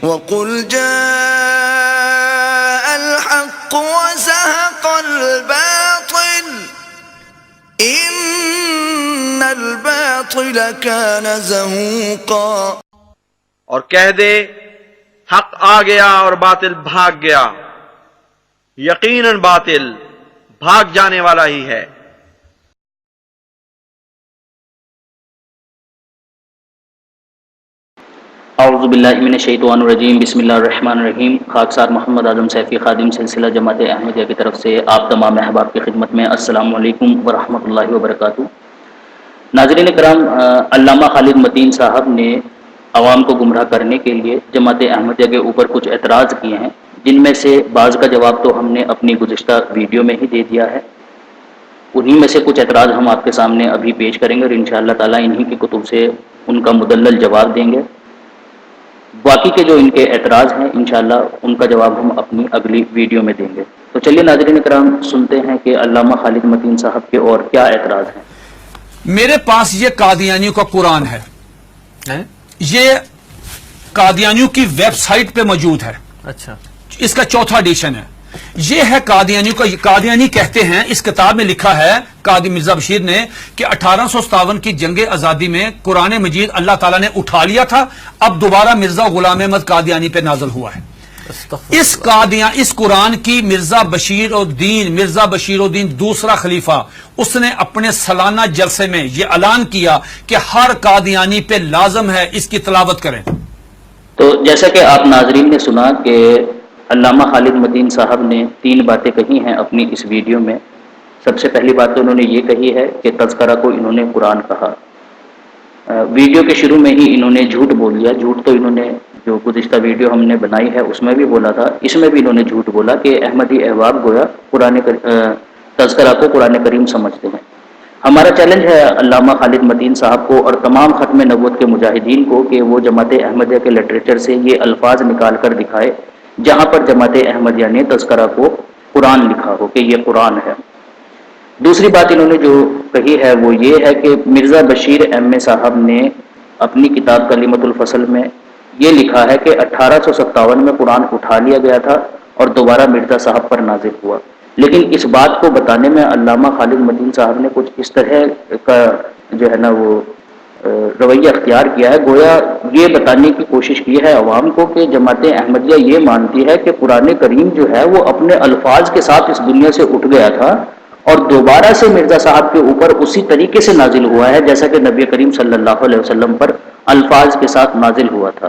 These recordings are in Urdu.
وَقُلْ جَاءَ الْحَقُّ وَزَهَقَ الْبَاطِلُ إِنَّ الْبَاطِلَ كَانَ زَهُوقًا۔ اور کہہ دے حق آ گیا اور باطل بھاگ گیا، یقیناً باطل بھاگ جانے والا ہی ہے۔ اعوذ باللہ من الشیطان الرجیم، بسم اللہ الرحمن الرحیم۔ خاکسار محمد اعظم سیفی خادم سلسلہ جماعت احمدیہ کی طرف سے آپ تمام احباب کی خدمت میں السلام علیکم ورحمۃ اللہ وبرکاتہ۔ ناظرین کرام، علامہ خالد متین صاحب نے عوام کو گمراہ کرنے کے لیے جماعت احمدیہ کے اوپر کچھ اعتراض کیے ہیں، جن میں سے بعض کا جواب تو ہم نے اپنی گزشتہ ویڈیو میں ہی دے دیا ہے۔ انہی میں سے کچھ اعتراض ہم آپ کے سامنے ابھی پیش کریں گے اور انشاءاللہ تعالیٰ انہی کی کتب سے ان کا مدلل جواب دیں گے۔ باقی کے جو ان کے اعتراض ہیں انشاءاللہ ان کا جواب ہم اپنی اگلی ویڈیو میں دیں گے۔ تو چلیے ناظرین کرام سنتے ہیں کہ علامہ خالد متین صاحب کے اور کیا اعتراض ہیں۔ میرے پاس یہ قادیانیوں کا قرآن ہے، یہ قادیانیوں کی ویب سائٹ پہ موجود ہے۔ اچھا، اس کا چوتھا ایڈیشن ہے۔ یہ ہے قادیانیوں کا، قادیانی کہتے ہیں، اس کتاب میں لکھا ہے قاضی مرزا بشیر نے کہ 1857 کی جنگ آزادی میں قرآن مجید اللہ تعالیٰ نے اٹھا لیا تھا، اب دوبارہ مرزا غلام احمد قادیانی پہ نازل ہوا ہے۔ اس قرآن کی مرزا بشیر الدین دوسرا خلیفہ، اس نے اپنے سالانہ جلسے میں یہ اعلان کیا کہ ہر قادیانی پہ لازم ہے اس کی تلاوت کریں۔ تو جیسا کہ آپ ناظرین نے سنا کہ علامہ خالد متین صاحب نے 3 باتیں کہی ہیں اپنی اس ویڈیو میں۔ سب سے پہلی بات تو انہوں نے یہ کہی ہے کہ تذکرہ کو انہوں نے قرآن کہا۔ ویڈیو کے شروع میں ہی انہوں نے جھوٹ بول دیا۔ جھوٹ تو انہوں نے جو گزشتہ ویڈیو ہم نے بنائی ہے اس میں بھی بولا تھا، اس میں بھی انہوں نے جھوٹ بولا کہ احمدی احباب گویا تذکرہ کو قرآن کریم سمجھتے ہیں۔ ہمارا چیلنج ہے علامہ خالد متین صاحب کو اور تمام ختم نبوت کے مجاہدین کو کہ وہ جماعت احمدیہ کے لٹریچر سے یہ الفاظ نکال کر دکھائے جہاں پر جماعت احمدیہ نے تذکرہ کو قرآن لکھا ہو کہ یہ قرآن ہے۔ دوسری بات انہوں نے جو کہی ہے وہ یہ ہے کہ مرزا بشیر احمد صاحب نے اپنی کتاب کلمۃ الفصل میں یہ لکھا ہے کہ 1857 میں قرآن اٹھا لیا گیا تھا اور دوبارہ مرزا صاحب پر نازل ہوا، لیکن اس بات کو بتانے میں علامہ خالد متین صاحب نے کچھ اس طرح کا جو ہے نا وہ رویہ اختیار کیا ہے، گویا یہ بتانے کی کوشش کی ہے عوام کو کہ جماعت احمدیہ یہ مانتی ہے کہ قرآن کریم جو ہے وہ اپنے الفاظ کے ساتھ اس دنیا سے اٹھ گیا تھا اور دوبارہ سے مرزا صاحب کے اوپر اسی طریقے سے نازل ہوا ہے جیسا کہ نبی کریم صلی اللہ علیہ وسلم پر الفاظ کے ساتھ نازل ہوا تھا۔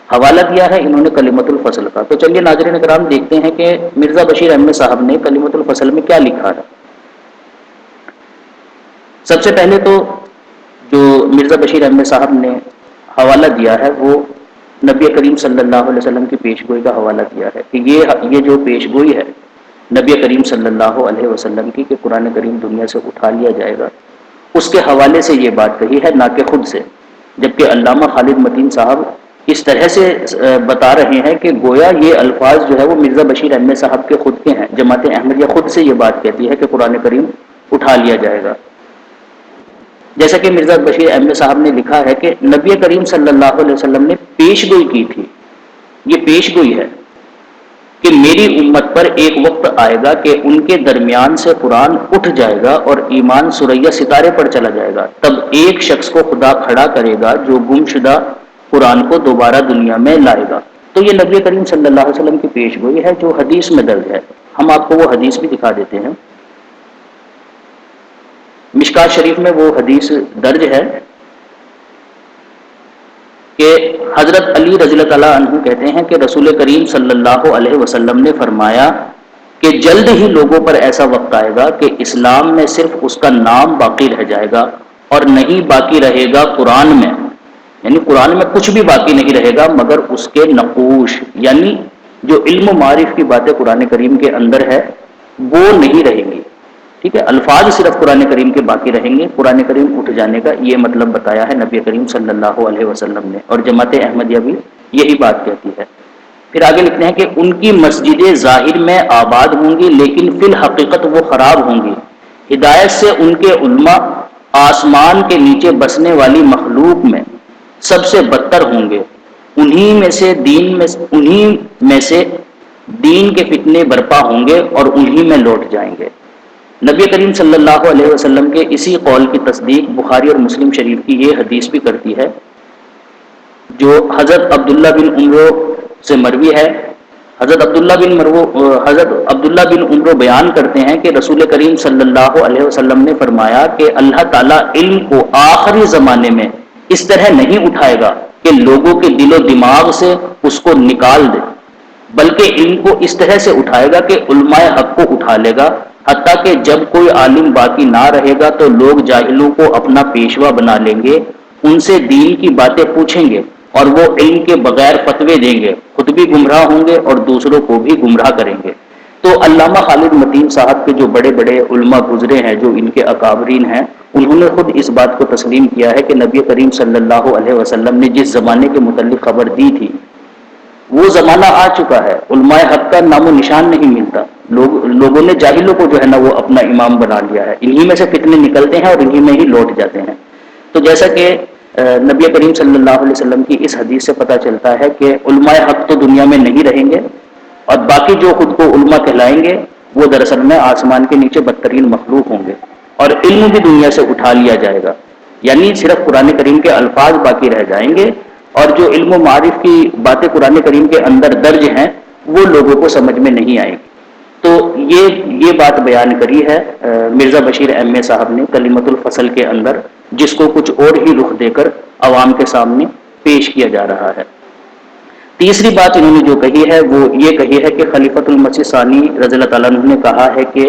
حوالہ دیا ہے انہوں نے کلمۃ الفصل کا۔ تو چلیے ناظرین کرام دیکھتے ہیں کہ مرزا بشیر احمد صاحب نے کلمۃ الفصل میں کیا لکھا ہے۔ سب سے پہلے تو جو مرزا بشیر احمد صاحب نے حوالہ دیا ہے وہ نبی کریم صلی اللہ علیہ وسلم کی پیش گوئی کا حوالہ دیا ہے کہ یہ جو پیش گوئی ہے نبی کریم صلی اللہ علیہ وسلم کی کہ قرآن کریم دنیا سے اٹھا لیا جائے گا، اس کے حوالے سے یہ بات کہی ہے، نہ کہ خود سے۔ جبکہ علامہ خالد متین صاحب اس طرح سے بتا رہے ہیں کہ گویا یہ الفاظ جو ہے وہ مرزا بشیر احمد صاحب کے خود کے ہیں۔ جماعت احمدیہ خود سے یہ بات کہتی ہے کہ قرآن کریم اٹھا لیا جائے گا۔ جیسا کہ مرزا بشیر احمد صاحب نے لکھا ہے کہ نبی کریم صلی اللہ علیہ وسلم نے پیش گوئی کی تھی، یہ پیش گوئی ہے کہ میری امت پر ایک وقت آئے گا کہ ان کے درمیان سے قرآن اٹھ جائے گا اور ایمان ثریا ستارے پر چلا جائے گا، تب ایک شخص کو خدا کھڑا کرے گا جو گم شدہ قرآن کو دوبارہ دنیا میں لائے گا۔ تو یہ نبی کریم صلی اللہ علیہ وسلم کی پیش گوئی ہے جو حدیث میں درج ہے۔ ہم آپ کو وہ حدیث بھی دکھا دیتے ہیں۔ مشکات شریف میں وہ حدیث درج ہے کہ حضرت علی رضی اللہ تعالیٰ عنہ کہتے ہیں کہ رسول کریم صلی اللہ علیہ وسلم نے فرمایا کہ جلد ہی لوگوں پر ایسا وقت آئے گا کہ اسلام میں صرف اس کا نام باقی رہ جائے گا اور نہیں باقی رہے گا قرآن میں، یعنی قرآن میں کچھ بھی باقی نہیں رہے گا مگر اس کے نقوش، یعنی جو علم و معرف کی باتیں قرآن کریم کے اندر ہے وہ نہیں رہیں گی۔ ٹھیک ہے، الفاظ صرف قرآن کریم کے باقی رہیں گے۔ قرآن کریم اٹھ جانے کا یہ مطلب بتایا ہے نبی کریم صلی اللہ علیہ وسلم نے، اور جماعت احمدیہ بھی یہی بات کہتی ہے۔ پھر آگے لکھتے ہیں کہ ان کی مسجدیں ظاہر میں آباد ہوں گی لیکن فی الحقیقت وہ خراب ہوں گی۔ ہدایت سے ان کے علماء آسمان کے نیچے بسنے والی مخلوق میں سب سے بدتر ہوں گے۔ انہی میں سے دین کے فتنے برپا ہوں گے اور انہی میں لوٹ جائیں گے۔ نبی کریم صلی اللہ علیہ وسلم کے اسی قول کی تصدیق بخاری اور مسلم شریف کی یہ حدیث بھی کرتی ہے جو حضرت عبداللہ بن عمرو سے مروی ہے۔ حضرت عبداللہ بن عمرو بیان کرتے ہیں کہ رسول کریم صلی اللہ علیہ وسلم نے فرمایا کہ اللہ تعالیٰ علم کو آخری زمانے میں اس طرح نہیں اٹھائے گا کہ لوگوں کے دل و دماغ سے اس کو نکال دے، بلکہ علم کو اس طرح سے اٹھائے گا کہ علماء حق کو اٹھا لے گا، حتیٰ کہ جب کوئی عالم باقی نہ رہے گا تو لوگ جاہلوں کو اپنا پیشوا بنا لیں گے، ان سے دین کی باتیں پوچھیں گے اور وہ علم کے بغیر فتوے دیں گے، خود بھی گمراہ ہوں گے اور دوسروں کو بھی گمراہ کریں گے۔ تو علامہ خالد متین صاحب کے جو بڑے بڑے علماء گزرے ہیں، جو ان کے اکابرین ہیں، انہوں نے خود اس بات کو تسلیم کیا ہے کہ نبی کریم صلی اللہ علیہ وسلم نے جس زمانے کے متعلق خبر دی تھی وہ زمانہ آ چکا ہے، علماء حق کا نام و نشان نہیں ملتا، لوگوں نے جاہلوں کو جو ہے نا وہ اپنا امام بنا لیا ہے، انہی میں سے فتنے نکلتے ہیں اور انہی میں ہی لوٹ جاتے ہیں۔ تو جیسا کہ نبی کریم صلی اللہ علیہ وسلم کی اس حدیث سے پتہ چلتا ہے کہ علماء حق تو دنیا میں نہیں رہیں گے، اور باقی جو خود کو علماء کہلائیں گے وہ دراصل میں آسمان کے نیچے بدترین مخلوق ہوں گے، اور علم بھی دنیا سے اٹھا لیا جائے گا، یعنی صرف قرآن کریم کے الفاظ باقی رہ جائیں گے، اور جو علم و معارف کی باتیں قرآن کریم کے اندر درج ہیں وہ لوگوں کو سمجھ میں نہیں آئے گی۔ تو یہ بات بیان کری ہے مرزا بشیر احمد صاحب نے کلمۃ الفصل کے اندر، جس کو کچھ اور ہی رخ دے کر عوام کے سامنے پیش کیا جا رہا ہے۔ تیسری بات انہوں نے جو کہی ہے وہ یہ کہی ہے کہ خلیفۃ المسیح ثانی رضی اللہ تعالیٰ عنہ نے کہا ہے کہ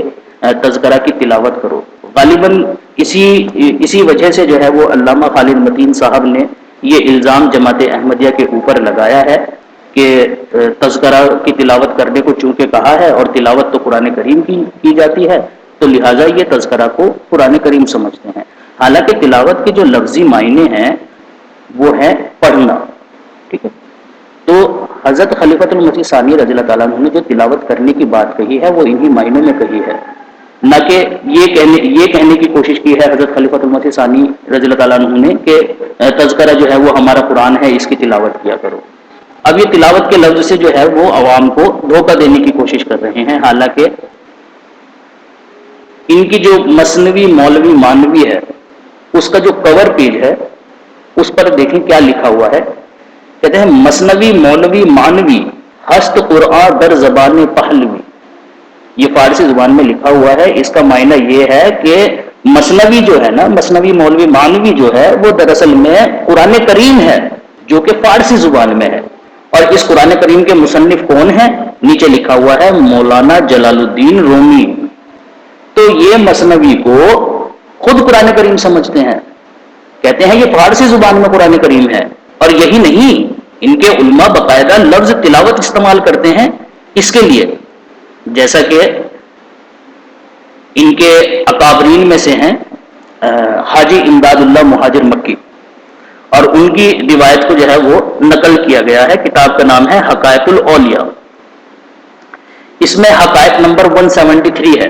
تذکرہ کی تلاوت کرو۔ غالباً اسی وجہ سے جو ہے وہ علامہ خالد متین صاحب نے یہ الزام جماعت احمدیہ کے اوپر لگایا ہے کہ تذکرہ کی تلاوت کرنے کو چونکہ کہا ہے اور تلاوت تو قرآن کریم کی جاتی ہے، تو لہٰذا یہ تذکرہ کو قرآن کریم سمجھتے ہیں، حالانکہ تلاوت کے جو لفظی معنی ہیں وہ ہے پڑھنا، ٹھیک ہے۔ تو حضرت خلیفۃ المسیح ثانی رضی اللہ تعالیٰ عنہ نے جو تلاوت کرنے کی بات کہی ہے وہ انہی معنوں میں کہی ہے، نہ کہ یہ کہنے کی کوشش کی ہے حضرت خلیفۃ المسیح ثانی رضی اللہ تعالیٰ عنہ نے کہ تذکرہ جو ہے وہ ہمارا قرآن ہے، اس کی تلاوت کیا کرو۔ اب یہ تلاوت کے لفظ سے جو ہے وہ عوام کو دھوکہ دینے کی کوشش کر رہے ہیں، حالانکہ ان کی جو مثنوی مولوی مانوی ہے اس کا جو کور پیج ہے اس پر دیکھیں کیا لکھا ہوا ہے، کہتے ہیں مثنوی مولوی مانوی ہست قرآن در زبان پہلوی، یہ فارسی زبان میں لکھا ہوا ہے۔ اس کا معنی یہ ہے کہ مثنوی جو ہے نا، مثنوی مولوی مانوی جو ہے وہ دراصل میں قرآن کریم ہے جو کہ فارسی زبان میں ہے، اور اس قرآن کریم کے مصنف کون ہیں؟ نیچے لکھا ہوا ہے مولانا جلال الدین رومی۔ تو یہ مثنوی کو خود قرآن کریم سمجھتے ہیں، کہتے ہیں یہ فارسی زبان میں قرآن کریم ہے، اور یہی نہیں، ان کے علماء باقاعدہ لفظ تلاوت استعمال کرتے ہیں اس کے لیے، جیسا کہ ان کے اکابرین میں سے ہیں حاجی امداد اللہ مہاجر مکی، اور ان کی روایت کو جو ہے وہ نقل کیا گیا ہے، کتاب کا نام ہے حقائق الاولیاء، اس میں حقائق نمبر 173 ہے۔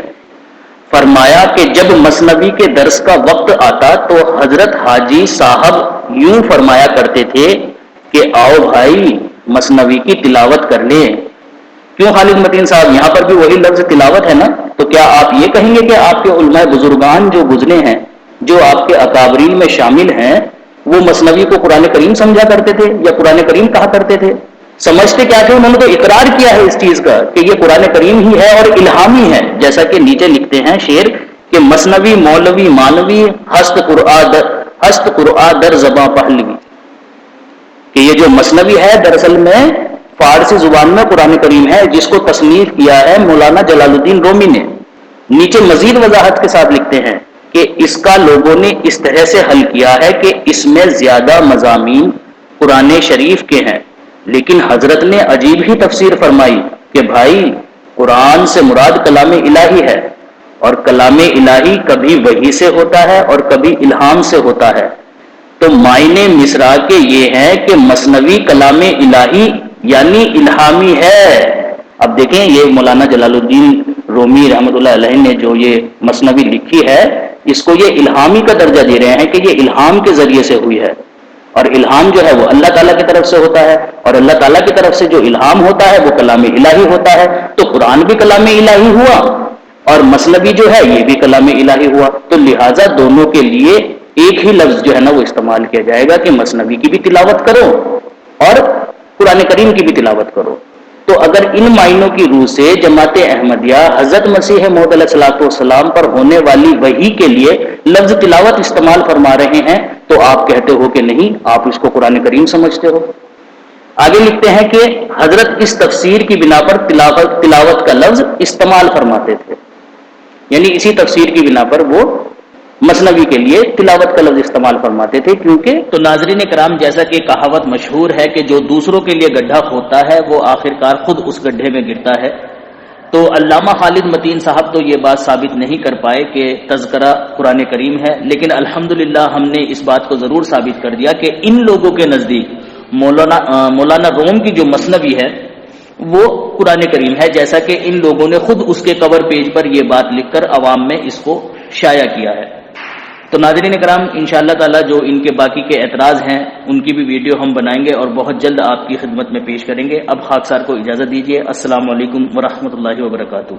فرمایا کہ جب مثنوی کے درس کا وقت آتا تو حضرت حاجی صاحب یوں فرمایا کرتے تھے کہ آؤ بھائی مثنوی کی تلاوت کر لیں۔ کیوں خالد متین صاحب، یہاں پر بھی وہی لفظ تلاوت ہے نا، تو کیا آپ یہ کہیں گے کہ آپ کے علماء بزرگان جو گزرے ہیں، جو آپ کے اکابرین میں شامل ہیں، وہ مثنوی کو قرآن کریم سمجھا کرتے تھے یا قرآن کریم کہا کرتے تھے؟ سمجھتے کیا تھے؟ انہوں نے تو اقرار کیا ہے اس چیز کا کہ یہ قرآن کریم ہی ہے اور الہامی ہے، جیسا کہ نیچے لکھتے ہیں شعر کہ مثنوی مولوی مانوی ہست قرآن در زباں پہلوی، کہ یہ جو مثنوی ہے دراصل میں فارسی زبان میں قرآن کریم ہے، جس کو تصنیف کیا ہے مولانا جلال الدین رومی نے۔ نیچے مزید وضاحت کے ساتھ لکھتے ہیں کہ اس کا لوگوں نے اس طرح سے حل کیا ہے کہ اس میں زیادہ مضامین قرآن شریف کے ہیں، لیکن حضرت نے عجیب ہی تفسیر فرمائی کہ بھائی قرآن سے مراد کلام الہی ہے، اور کلام الہی کبھی وحی سے ہوتا ہے اور کبھی الہام سے ہوتا ہے، تو معنی مصرع کے یہ ہیں کہ مثنوی کلام الہی یعنی الہامی ہے۔ اب دیکھیں یہ مولانا جلال الدین رومی رحمۃ اللہ علیہ نے جو یہ مثنوی لکھی ہے، اس کو یہ الہامی کا درجہ دے رہے ہیں کہ یہ الہام کے ذریعے سے ہوئی ہے، اور الہام جو ہے وہ اللہ تعالیٰ کی طرف سے ہوتا ہے، اور اللہ تعالیٰ کی طرف سے جو الہام ہوتا ہے وہ کلام الہی ہوتا ہے، تو قرآن بھی کلام الہی ہوا اور مثنوی جو ہے یہ بھی کلام الہی ہوا، تو لہٰذا دونوں کے لیے ایک ہی لفظ جو ہے نا وہ استعمال کیا جائے گا کہ مثنوی کی بھی تلاوت کرو اور قرآن کریم کی بھی تلاوت کرو۔ تو اگر ان معنوں کی روح سے جماعت احمدیہ حضرت مسیح موعود علیہ الصلوۃ والسلام پر ہونے والی وحی کے لیے لفظ تلاوت استعمال فرما رہے ہیں تو آپ کہتے ہو کہ نہیں، آپ اس کو قرآن کریم سمجھتے ہو۔ آگے لکھتے ہیں کہ حضرت اس تفسیر کی بنا پر تلاوت کا لفظ استعمال فرماتے تھے، یعنی اسی تفسیر کی بنا پر وہ مثنوی کے لیے تلاوت کا لفظ استعمال فرماتے تھے، کیونکہ تو ناظرین کرام جیسا کہ کہاوت مشہور ہے کہ جو دوسروں کے لیے گڈھا کھودتا ہے وہ آخرکار خود اس گڈھے میں گرتا ہے، تو علامہ خالد متین صاحب تو یہ بات ثابت نہیں کر پائے کہ تذکرہ قرآن کریم ہے، لیکن الحمدللہ ہم نے اس بات کو ضرور ثابت کر دیا کہ ان لوگوں کے نزدیک مولانا روم کی جو مثنوی ہے وہ قرآن کریم ہے، جیسا کہ ان لوگوں نے خود اس کے کور پیج پر یہ بات لکھ کر عوام میں اس کو شائع کیا ہے۔ تو ناظرین کرام انشاءاللہ تعالی جو ان کے باقی کے اعتراض ہیں ان کی بھی ویڈیو ہم بنائیں گے اور بہت جلد آپ کی خدمت میں پیش کریں گے۔ اب خاکسار کو اجازت دیجیے، السلام علیکم ورحمۃ اللہ وبرکاتہ۔